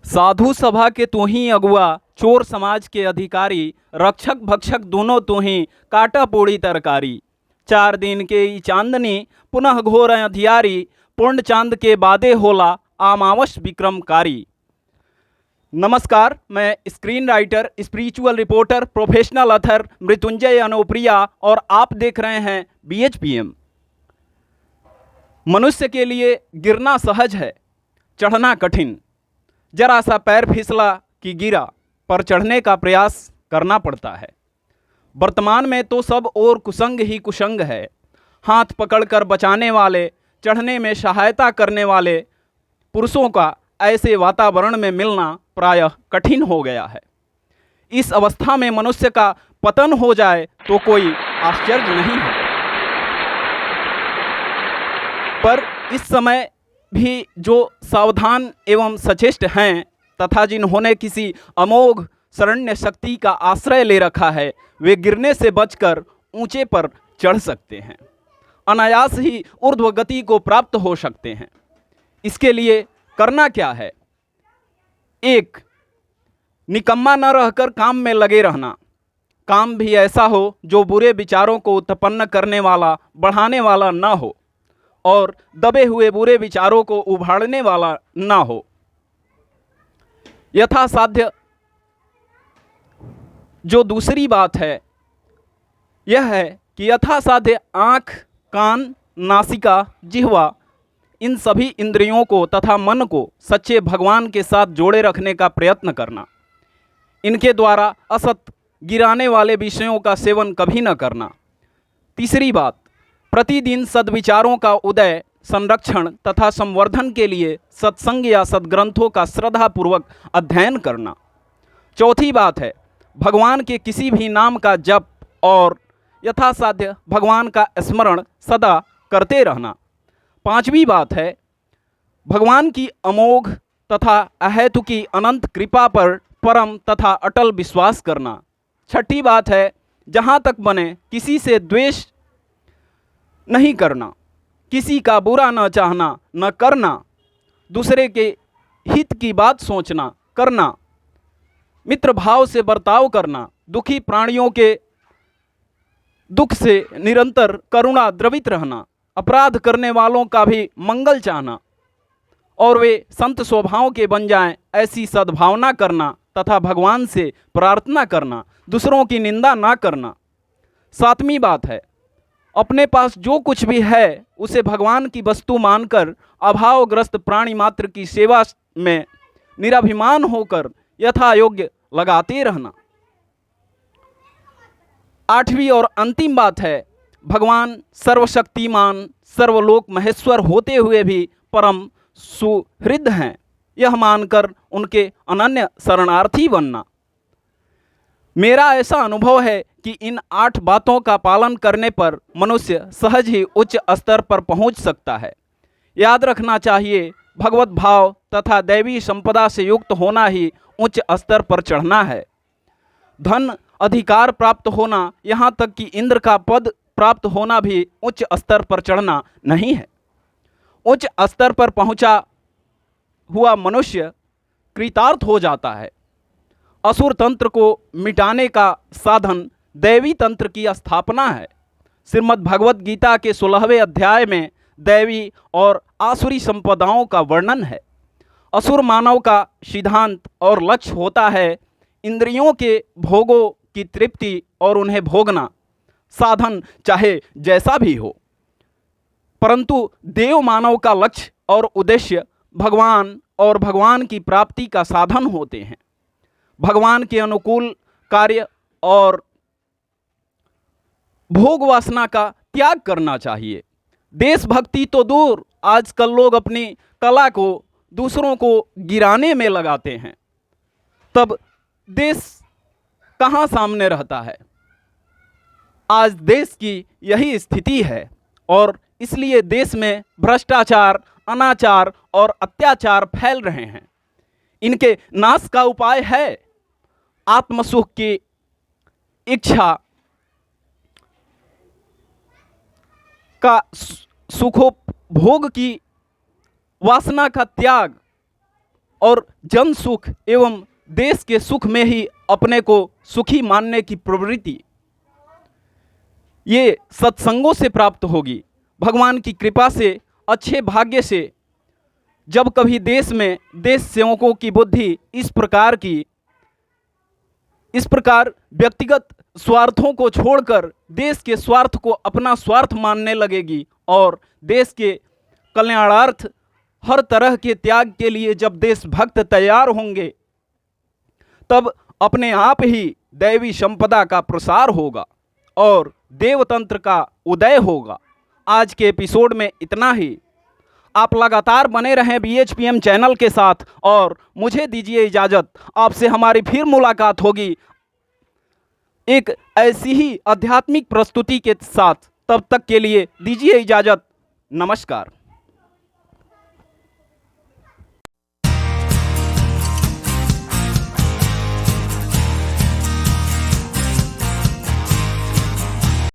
साधु सभा के तू ही अगुआ, चोर समाज के अधिकारी, रक्षक भक्षक दोनों तू ही, काटा पोड़ी तरकारी। 4 दिन के ई चांदनी, पुनः घोर अंधियारी, पूर्ण चांद के बादे होला, आमावश विक्रमकारी। नमस्कार, मैं screenwriter, spiritual reporter, professional author Mrityunjay Anupriya और आप देख रहे हैं BHPM। मनुष्य के लिए गिरना सहज है, चढ़ना कठिन। जरा सा पैर फिसला कि गिरा, पर चढ़ने का प्रयास करना पड़ता है। वर्तमान में तो सब और कुसंग ही कुसंग है। हाथ पकड़कर बचाने वाले, चढ़ने में सहायता करने वाले पुरुषों का ऐसे वातावरण में मिलना प्रायः कठिन हो गया है। इस अवस्था में मनुष्य का पतन हो जाए तो कोई आश्चर्य नहीं है। पर इस समय भी जो सावधान एवं सचेष्ट हैं तथा जिन्होंने किसी अमोघ शरण्य शक्ति का आश्रय ले रखा है, वे गिरने से बचकर ऊंचे पर चढ़ सकते हैं, अनायास ही ऊर्ध्व गति को प्राप्त हो सकते हैं। इसके लिए करना क्या है? 1. निकम्मा न रहकर काम में लगे रहना। काम भी ऐसा हो जो बुरे विचारों को उत्पन्न करने वाला, बढ़ाने वाला न हो और दबे हुए बुरे विचारों को उभारने वाला ना हो। यथासाध्य जो दूसरी बात है यह है कि यथासाध्य आँख, कान, नासिका, जिह्वा, इन सभी इंद्रियों को तथा मन को सच्चे भगवान के साथ जोड़े रखने का प्रयत्न करना। इनके द्वारा असत गिराने वाले विषयों का सेवन कभी न करना। तीसरी बात, प्रतिदिन सद्विचारों का उदय, संरक्षण तथा संवर्धन के लिए सत्संग या सद्ग्रंथों का श्रद्धापूर्वक अध्ययन करना। चौथी बात है, भगवान के किसी भी नाम का जप और यथासाध्य भगवान का स्मरण सदा करते रहना। 5वीं बात है, भगवान की अमोघ तथा अहेतुकी अनंत कृपा पर परम तथा अटल विश्वास करना। 6ठी बात है, जहाँ तक बने किसी से द्वेष नहीं करना, किसी का बुरा न चाहना, न करना, दूसरे के हित की बात सोचना, करना, मित्र भाव से बर्ताव करना, दुखी प्राणियों के दुख से निरंतर करुणा द्रवित रहना, अपराध करने वालों का भी मंगल चाहना और वे संत स्वभाव के बन जाएं, ऐसी सद्भावना करना तथा भगवान से प्रार्थना करना, दूसरों की निंदा ना करना। 7वीं बात है, अपने पास जो कुछ भी है उसे भगवान की वस्तु मानकर अभावग्रस्त प्राणी मात्र की सेवा में निराभिमान होकर यथा योग्य लगाते रहना। 8वीं और अंतिम बात है, भगवान सर्वशक्तिमान, सर्वलोक महेश्वर होते हुए भी परम सुहृद हैं, यह मानकर उनके अनन्य शरणार्थी बनना। मेरा ऐसा अनुभव है कि इन 8 बातों का पालन करने पर मनुष्य सहज ही उच्च स्तर पर पहुंच सकता है। याद रखना चाहिए, भगवत भाव तथा दैवी संपदा से युक्त होना ही उच्च स्तर पर चढ़ना है। धन अधिकार प्राप्त होना, यहाँ तक कि इंद्र का पद प्राप्त होना भी उच्च स्तर पर चढ़ना नहीं है। उच्च स्तर पर पहुँचा हुआ मनुष्य कृतार्थ हो जाता है। असुर तंत्र को मिटाने का साधन दैवी तंत्र की स्थापना है। श्रीमद् भगवत गीता के 16वें अध्याय में दैवी और आसुरी संपदाओं का वर्णन है। असुर मानव का सिद्धांत और लक्ष्य होता है इंद्रियों के भोगों की तृप्ति और उन्हें भोगना, साधन चाहे जैसा भी हो। परंतु देव मानव का लक्ष्य और उद्देश्य भगवान और भगवान की प्राप्ति का साधन होते हैं। भगवान के अनुकूल कार्य और भोग वासना का त्याग करना चाहिए। देशभक्ति तो दूर, आजकल लोग अपनी कला को दूसरों को गिराने में लगाते हैं, तब देश कहाँ सामने रहता है? आज देश की यही स्थिति है और इसलिए देश में भ्रष्टाचार, अनाचार और अत्याचार फैल रहे हैं। इनके नाश का उपाय है आत्मसुख की इच्छा का, सुखोपभोग की वासना का त्याग और जन सुख एवं देश के सुख में ही अपने को सुखी मानने की प्रवृत्ति ये सत्संगों से प्राप्त होगी। भगवान की कृपा से, अच्छे भाग्य से जब कभी देश में देश सेवकों की बुद्धि इस प्रकार व्यक्तिगत स्वार्थों को छोड़कर देश के स्वार्थ को अपना स्वार्थ मानने लगेगी और देश के कल्याणार्थ हर तरह के त्याग के लिए जब देशभक्त तैयार होंगे, तब अपने आप ही दैवी संपदा का प्रसार होगा और देवतंत्र का उदय होगा। आज के एपिसोड में इतना ही। आप लगातार बने रहें BHPM चैनल के साथ और मुझे दीजिए इजाज़त। आपसे हमारी फिर मुलाकात होगी एक ऐसी ही आध्यात्मिक प्रस्तुति के साथ। तब तक के लिए दीजिए इजाज़त। नमस्कार।